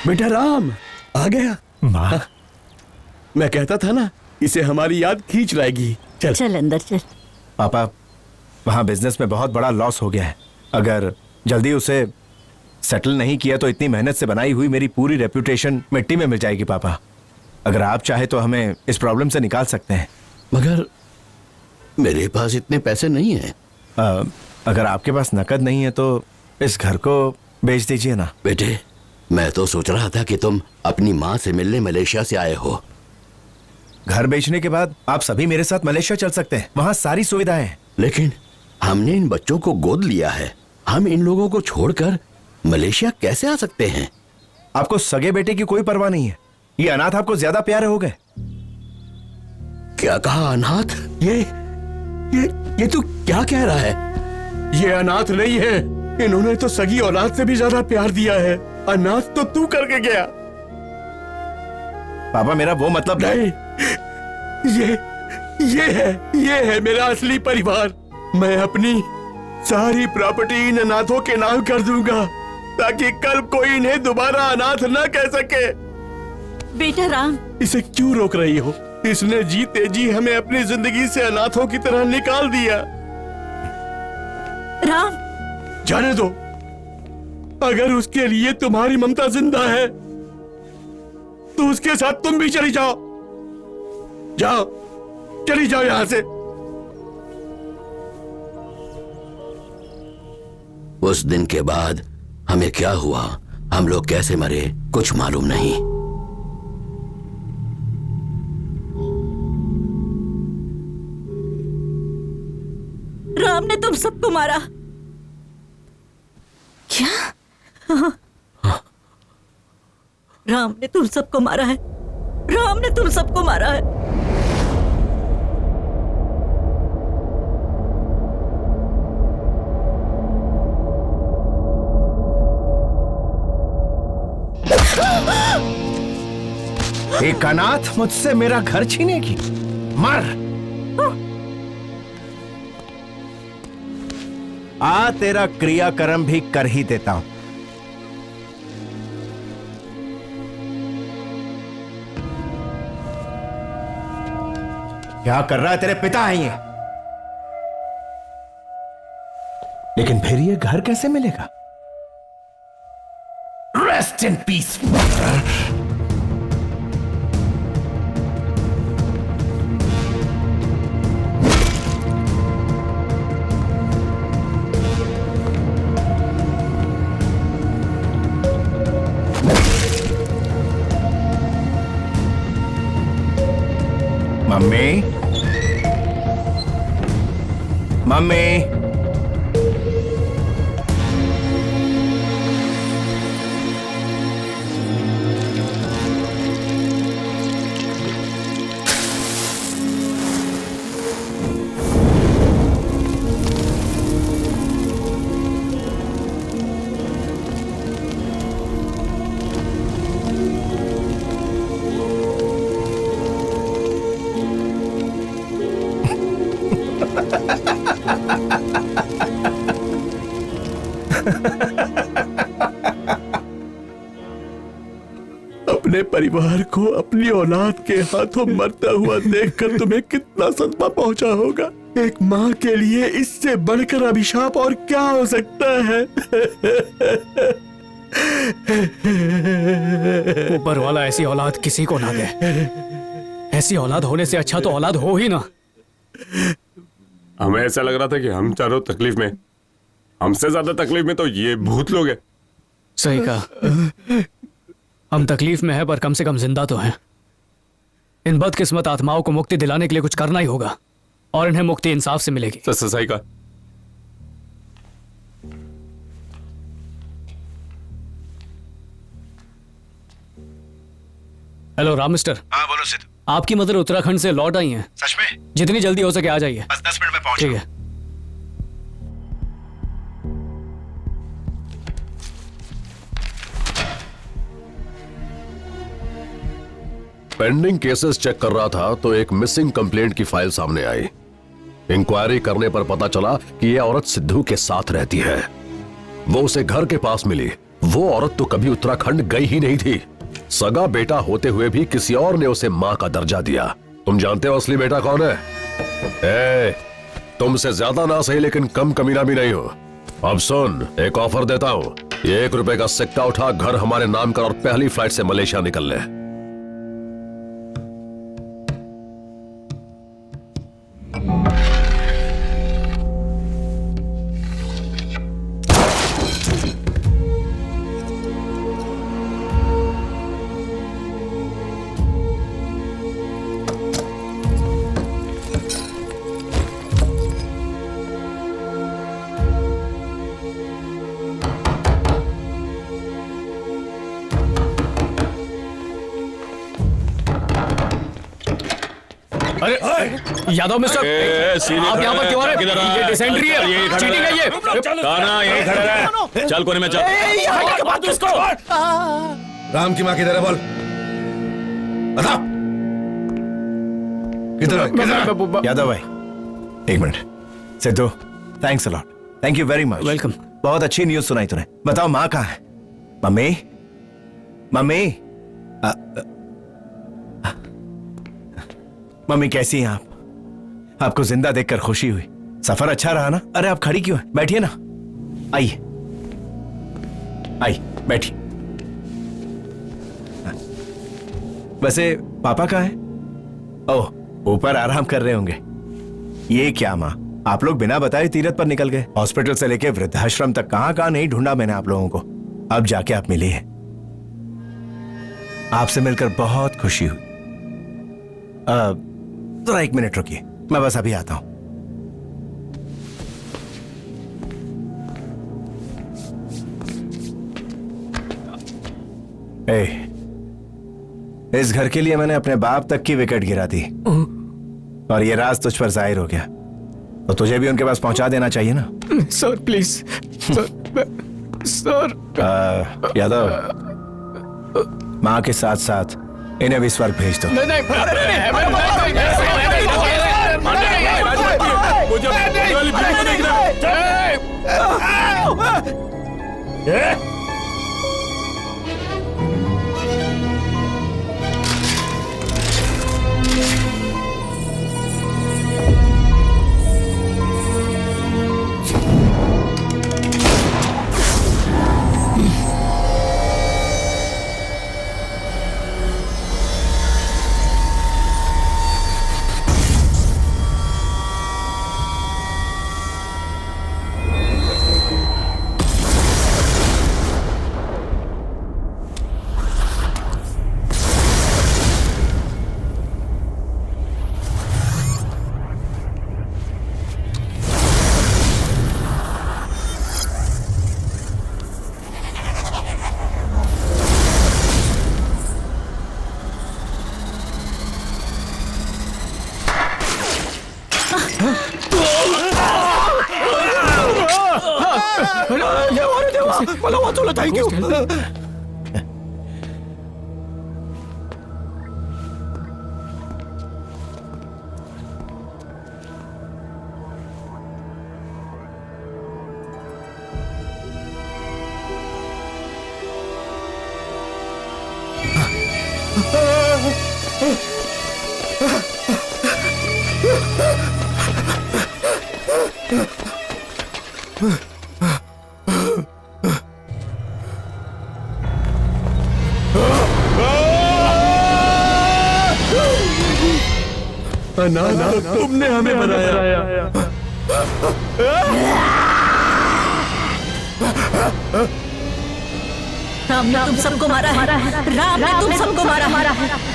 बेटा राम आ गया। माँ, मैं कहता था ना, इसे हमारी याद खींच लाएगी। चल चल अंदर चल। पापा, वहाँ बिजनेस में बहुत बड़ा लॉस हो गया है। अगर जल्दी उसे सेटल नहीं किया तो इतनी मेहनत से बनाई हुई मेरी पूरी रेपुटेशन मिट्टी में मिल जाएगी। पापा, अगर आप चाहे तो हमें इस प्रॉब्लम से निकाल सकते हैं। मगर मेरे पास इतने पैसे नहीं हैं। अगर आपके पास नकद नहीं है तो इस घर को बेच दीजिए ना। बेटे, मैं तो सोच रहा था कि तुम अपनी माँ से मिलने मलेशिया से आए हो। घर बेचने के बाद आप सभी मेरे साथ मलेशिया चल सकते हैं, वहाँ सारी सुविधाएं हैं। लेकिन हमने इन बच्चों को गोद लिया है, हम इन लोगों को छोड़कर मलेशिया कैसे आ सकते हैं? आपको सगे बेटे की कोई परवाह नहीं है। ये अनाथ आपको ज्यादा प्यारे हो गए। क्या कहा अनाथ? ये तू क्या कह रहा है? ये अनाथ नहीं है, इन्होंने तो सगी औलाद से भी ज्यादा प्यार दिया है। अनाथ तो तू करके गया। पापा, मेरा वो मतलब नहीं, ये है मेरा असली परिवार। मैं अपनी सारी प्रॉपर्टी इन अनाथों के नाम कर दूंगा ताकि कल कोई इन्हें दोबारा अनाथ न कह सके। बेटा राम, इसे क्यों रोक रही हो? इसने जीते जी हमें अपनी जिंदगी से अनाथों की तरह निकाल दिया। राम, जाने दो। अगर उसके लिए तुम्हारी ममता जिंदा है तो उसके साथ तुम भी चली जाओ। जाओ, चली जाओ यहां से। उस दिन के बाद हमें क्या हुआ, हम लोग कैसे मरे, कुछ मालूम नहीं। राम ने तुम सबको मारा क्या? राम ने तुम सबको मारा है। राम ने तुम सबको मारा है। एक अनाथ मुझसे मेरा घर छीनेगी? मर! आ तेरा क्रियाकर्म भी कर ही देता हूं। क्या कर रहा है? तेरे पिता हैं ये। लेकिन फिर ये घर कैसे मिलेगा? Rest in peace. Mummy, mummy, अपने परिवार को अपनी औलाद के हाथों मरता हुआ देखकर तुम्हें कितना सदमा पहुंचा होगा। एक माँ के लिए इससे बढ़कर अभिशाप और क्या हो सकता है? ऊपर वाला ऐसी औलाद किसी को ना दे। ऐसी औलाद होने से अच्छा तो औलाद हो ही ना। हमें ऐसा लग रहा था कि हम चारों तकलीफ में, हमसे ज्यादा तकलीफ में तो ये भूत लोग हैं। सही कहा। हम तकलीफ में है पर कम से कम जिंदा तो हैं। इन बदकिस्मत आत्माओं को मुक्ति दिलाने के लिए कुछ करना ही होगा और इन्हें मुक्ति इंसाफ से मिलेगी। सही कहा। Hello Ram mister. हाँ बोलो सिद्धू। आपकी मदर उत्तराखंड से लौट आई हैं। सच में? जितनी जल्दी हो सके आ जाइए। बस 10 मिनट में पहुंच। ठीक है। पेंडिंग केसेस चेक कर रहा था तो एक मिसिंग कंप्लेंट की फाइल सामने आई। इंक्वायरी करने पर पता चला कि यह औरत सिद्धू के साथ रहती है। वो उसे घर के पास मिली वो औरत तो कभी उत्तराखंड गई ही नहीं थी। सगा बेटा होते हुए भी किसी और ने उसे मां का दर्जा दिया। तुम जानते हो असली बेटा कौन है? तुमसे ज्यादा ना सही लेकिन कम कमीना भी नहीं हो। अब सुन, एक ऑफर देता हूं, ये 1 रुपए का सिक्का उठा, घर हमारे नाम कर और पहली फ्लाइट से मलेशिया निकल ले। अरे यादव मिस्टर, आप यहाँ पर क्यों आ रहे हैं? ये डिसेंट्री है, चीटिंग है ये। यही खड़े रहे। चल कोने में चल। राम की माँ किधर है बोल? बता। किधर है? यादव भाई, 1 minute. Sidhu, thanks a lot, thank you very much. Welcome. बहुत अच्छी न्यूज सुनाई तूने। बताओ माँ कहाँ है? मम्मी, मम्मी, मम्मी कैसी हैं आप? आपको जिंदा देखकर खुशी हुई। सफर अच्छा रहा ना? अरे आप खड़ी क्यों हैं? बैठिए ना, आइए आइए बैठिए। वैसे पापा कहाँ हैं? ओह, ऊपर आराम कर रहे होंगे। ये क्या माँ, आप लोग बिना बताए तीरथ पर निकल गए। हॉस्पिटल से लेके वृद्धाश्रम तक कहां कहां नहीं ढूंढा मैंने आप लोगों को। अब जाके आप मिली हैं। आपसे मिलकर बहुत खुशी हुई। जरा 1 मिनट रुकिए, मैं बस अभी आता हूं। इस घर के लिए मैंने अपने बाप तक की विकेट गिरा दी और ये राज तुझ पर जाहिर हो गया, तो तुझे भी उनके पास पहुंचा देना चाहिए ना। Sir please, sir. यादव, माँ के साथ साथ इन्हें भी स्वर्ग भेज दो। Thank you. ना, तुमने हमें बनाया। राम ने तुम सबको मारा है। राम ने तुम सबको मारा है।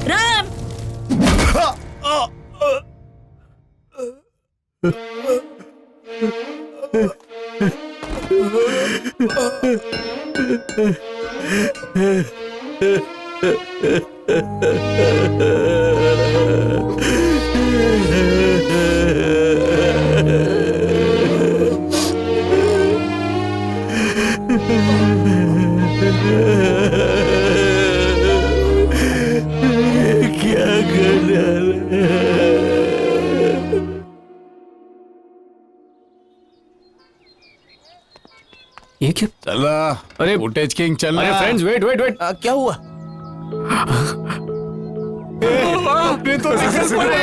राम क्या कर ये क्या? चला अरे फुटेज किंग चल अरे फ्रेंड्स, वेट वेट वेट। क्या हुआ? आपने तो निकल पड़े।